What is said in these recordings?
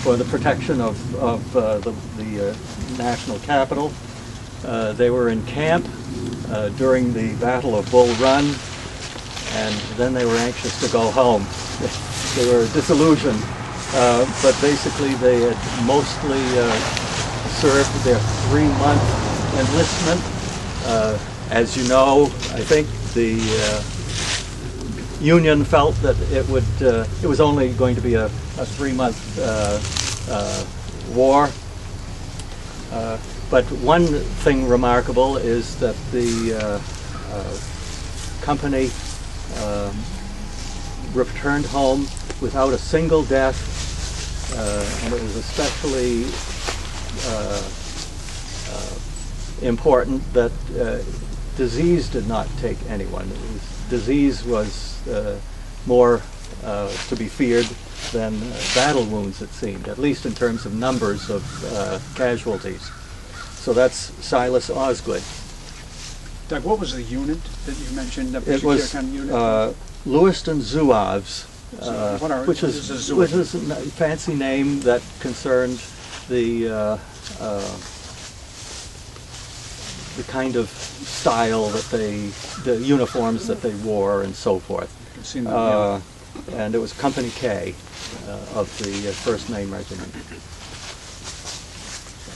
for the protection of the national capital. They were in camp during the Battle of Bull Run, and then they were anxious to go home. They were disillusioned, but basically they had mostly served their 3-month enlistment. As you know, I think the Union felt that it was only going to be a 3-month war. But one thing remarkable is that the company returned home without a single death, and it was especially important that disease did not take anyone. Disease was more to be feared than battle wounds, it seemed, at least in terms of numbers of casualties. So that's Silas Osgood. Doug, what was the unit that you mentioned? It was kind of unit? Lewiston Zouaves, which is a fancy name that concerned the kind of style that the uniforms that they wore and so forth. And it was Company K of the 1st Maine Regiment.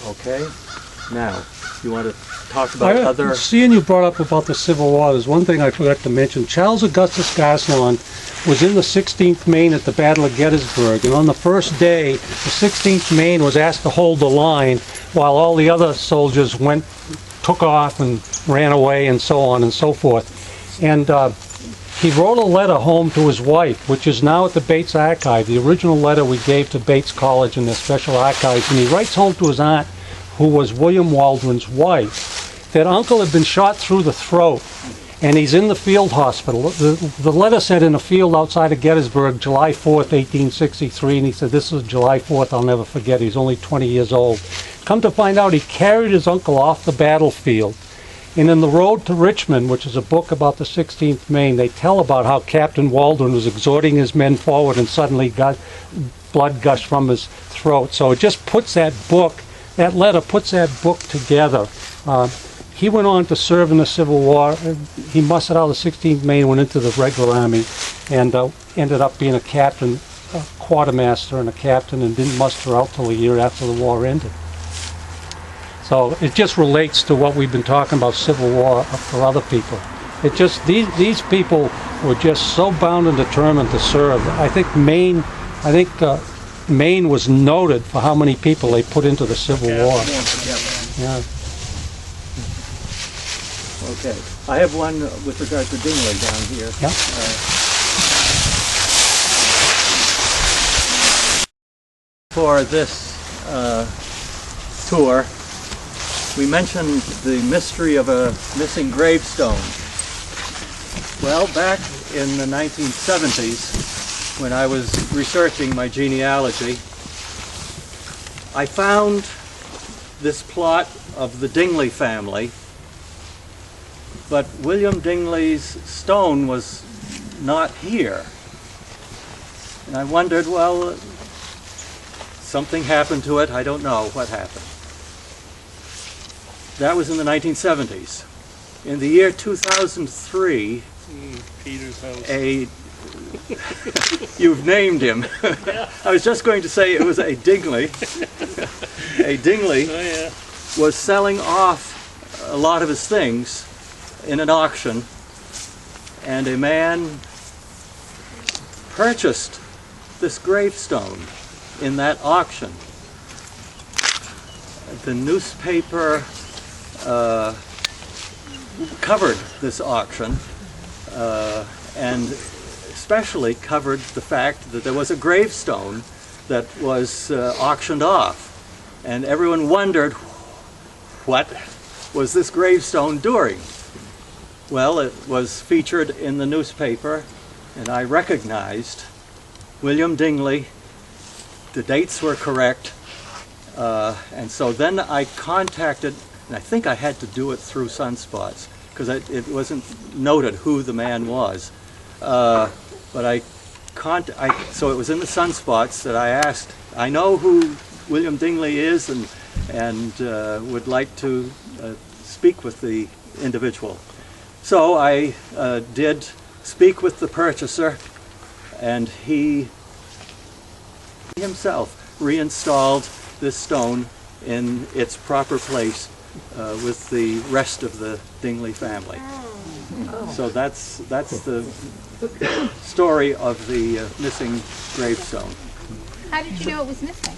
Okay, now you want to talk about other... Seeing you brought up about the Civil War, there's one thing I forgot to mention. Charles Augustus Garcelon was in the 16th Maine at the Battle of Gettysburg, and on the first day, the 16th Maine was asked to hold the line while all the other soldiers took off and ran away and so on and so forth. And he wrote a letter home to his wife, which is now at the Bates Archive, the original letter we gave to Bates College in their special archives. And he writes home to his aunt, who was William Waldron's wife, that uncle had been shot through the throat and he's in the field hospital. The letter said in a field outside of Gettysburg, July 4th, 1863, and he said, this is July 4th, I'll never forget. He's only 20 years old. Come to find out, he carried his uncle off the battlefield. And in The Road to Richmond, which is a book about the 16th Maine, they tell about how Captain Waldron was exhorting his men forward and suddenly blood gushed from his throat. So it just puts that letter puts that book together. He went on to serve in the Civil War. He mustered out of the 16th Maine, went into the regular army, and ended up being a captain, a quartermaster and a captain, and didn't muster out till a year after the war ended. So it just relates to what we've been talking about Civil War for other people. It just, these people were just so bound and determined to serve. I think Maine was noted for how many people they put into the Civil War. Yeah. Okay. I have one with regard to Dingley down here. Yeah. For this tour, we mentioned the mystery of a missing gravestone. Well, back in the 1970s, when I was researching my genealogy, I found this plot of the Dingley family, but William Dingley's stone was not here. And I wondered, well, something happened to it. I don't know what happened. That was in the 1970s. In the year 2003, Peter's house. You've named him. I was just going to say it was a Dingley. A Dingley was selling off a lot of his things in an auction, and a man purchased this gravestone in that auction. The newspaper covered this auction and especially covered the fact that there was a gravestone that was auctioned off, and everyone wondered, what was this gravestone doing? Well, it was featured in the newspaper, and I recognized William Dingley. The dates were correct, and so then I contacted, and I think I had to do it through Sunspots because it wasn't noted who the man was. But so it was in the Sunspots that I asked I know who William Dingley is and would like to speak with the individual. So I did speak with the purchaser, and he himself reinstalled this stone in its proper place with the rest of the Dingley family. So that's the story of the missing gravestone. How did you know it was missing?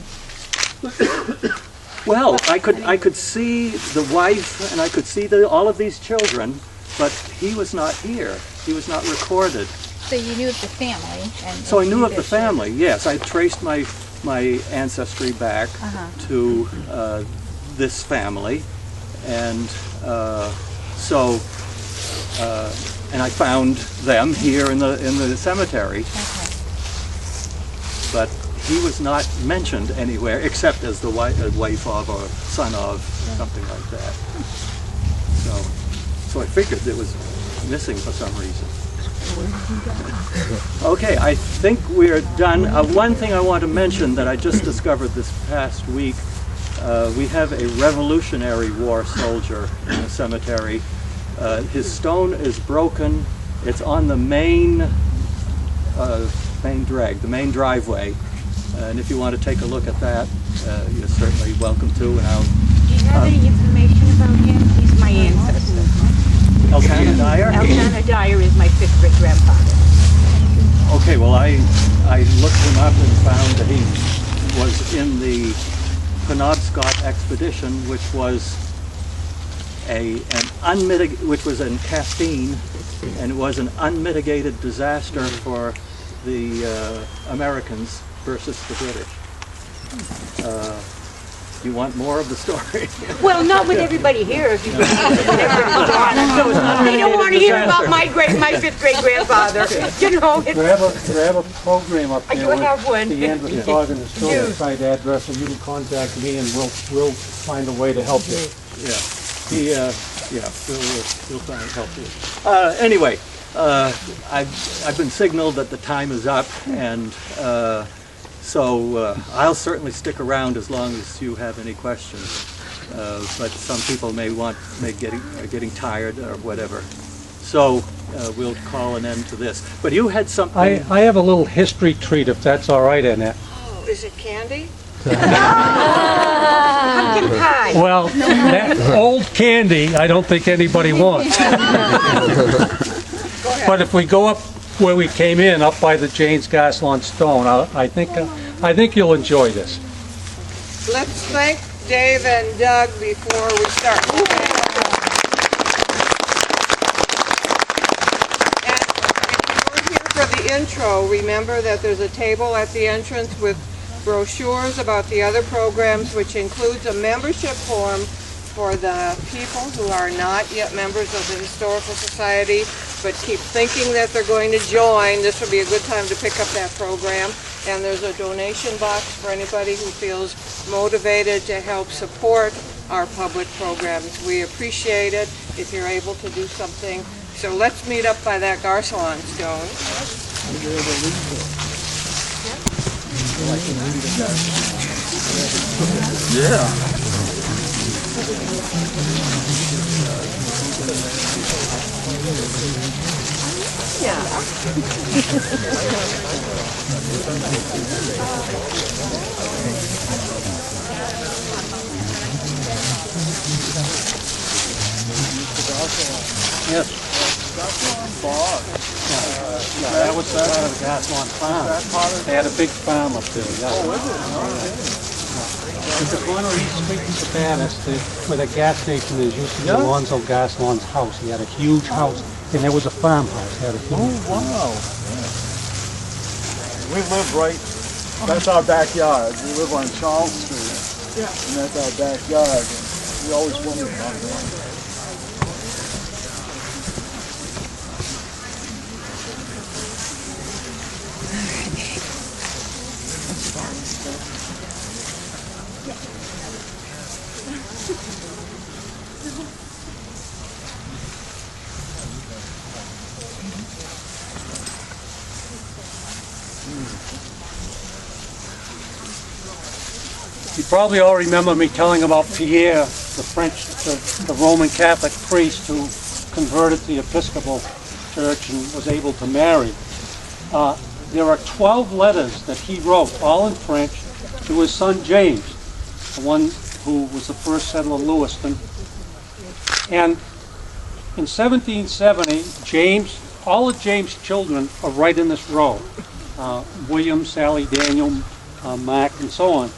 Well, I could see the wife and I could see all of these children, but he was not here. He was not recorded. So you knew of the family? And So I knew of the family, yes. I traced my ancestry back to this family, and and I found them here in the cemetery. Okay. But he was not mentioned anywhere except as the wife of or son of, something like that. So I figured it was missing for some reason. Okay, I think we're done. One thing I want to mention that I just discovered this past week, we have a Revolutionary War soldier in the cemetery. His stone is broken. It's on the main main driveway. And if you want to take a look at that, you're certainly welcome to. And I'll, Do you have any information about him? He's my ancestor. Elkanah Dyer? Elkanah Dyer is my fifth great grandfather. Okay, well I looked him up and found that he was in the Penobscot expedition, which was which was in Castine, and it was an unmitigated disaster for the Americans versus the British. You want more of the story? Well, not with everybody here. If you They don't want to hear about my fifth great grandfather. You know, We have a program up I there do have one. with the end with the dog and the store site address, and you can contact me and we'll find a way to help you. Yeah, we'll try and help you. Anyway, I've been signaled that the time is up, and so I'll certainly stick around as long as you have any questions. But some people may getting tired or whatever. So we'll call an end to this. But you had something. I have a little history treat, if that's all right, Annette. Oh, is it candy? Pumpkin pie. Well, that old candy, I don't think anybody wants. But if we go up where we came in, up by the James Garcelon stone, I think you'll enjoy this. Let's thank Dave and Doug before we start. And if you're here for the intro, remember that there's a table at the entrance with brochures about the other programs, which includes a membership form for the people who are not yet members of the Historical Society, but keep thinking that they're going to join. This would be a good time to pick up that program. And there's a donation box for anybody who feels motivated to help support our public programs. We appreciate it if you're able to do something. So let's meet up by that Garcelon stone. Yes. That was part of the Garcelon farm. They had a big farm up there. Oh, is it? At the corner of East Street and Sabanas, where the gas station is, used to be Alonzo Garcelon's house. He had a huge house, and there was a farmhouse. Had a huge Wow. We live right, that's our backyard. We live on Charles Street. And that's our backyard. And we always wondered about that. You probably all remember me telling about Pierre, the Roman Catholic priest who converted to the Episcopal Church and was able to marry. There are 12 letters that he wrote, all in French, to his son James, the one who was the first settler of Lewiston. And in 1770, all of James' children are right in this row. William, Sally, Daniel, Mark, and so on.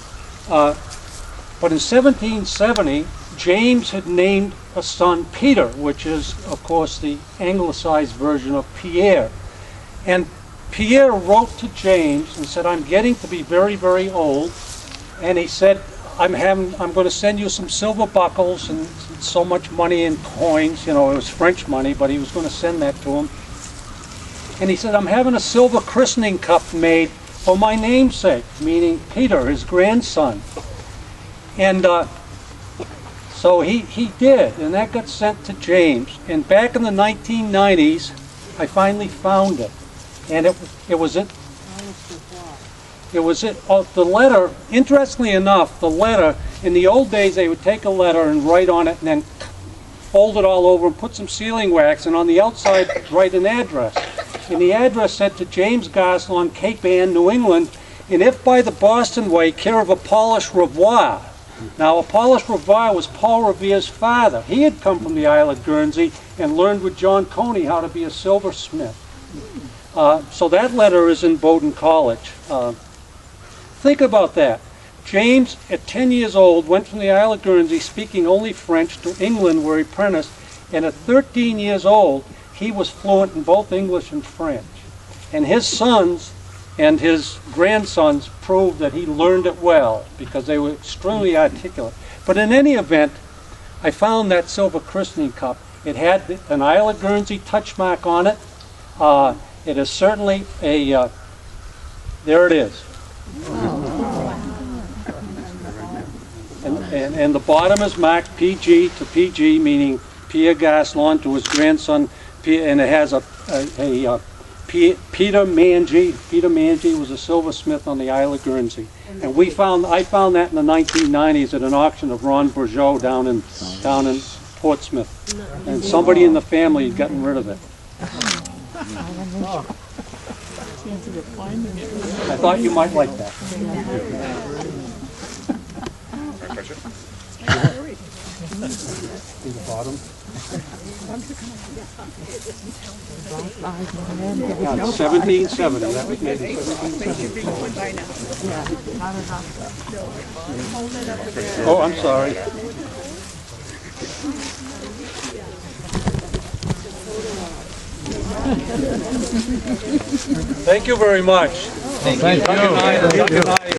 But in 1770, James had named a son Peter, which is, of course, the anglicized version of Pierre. And Pierre wrote to James and said, I'm getting to be very, very old. And he said, I'm going to send you some silver buckles and so much money in coins. You know, it was French money, but he was going to send that to him. And he said, I'm having a silver christening cup made for my namesake, meaning Peter, his grandson. And so he did, and that got sent to James. And back in the 1990s, I finally found it. And it was it. The letter, interestingly enough, the letter, in the old days they would take a letter and write on it and then fold it all over and put some sealing wax, and on the outside write an address. And the address said to James Garcelon, Cape Ann, New England, and if by the Boston way, care of Apollos Revoir. Now, Apollos Revoir was Paul Revere's father. He had come from the Isle of Guernsey and learned with John Coney how to be a silversmith. So that letter is in Bowdoin College. Think about that. James, at 10 years old, went from the Isle of Guernsey speaking only French to England where he apprenticed, and at 13 years old, he was fluent in both English and French. And his sons and his grandsons proved that he learned it well because they were extremely articulate. But in any event, I found that silver christening cup. It had an Isle of Guernsey touch mark on it. It is certainly a, there it is. And the bottom is marked PG to PG, meaning Pierre Garcelon to his grandson, and it has Peter Mangy. Peter Mangy was a silversmith on the Isle of Guernsey, and I found that in the 1990s at an auction of Ron Bourgeot down in Portsmouth, and somebody in the family had gotten rid of it. I thought you might like that. In the bottom. Yeah, 1770. That was made in 1770. Oh, I'm sorry. Thank you very much. Thank you. Good night.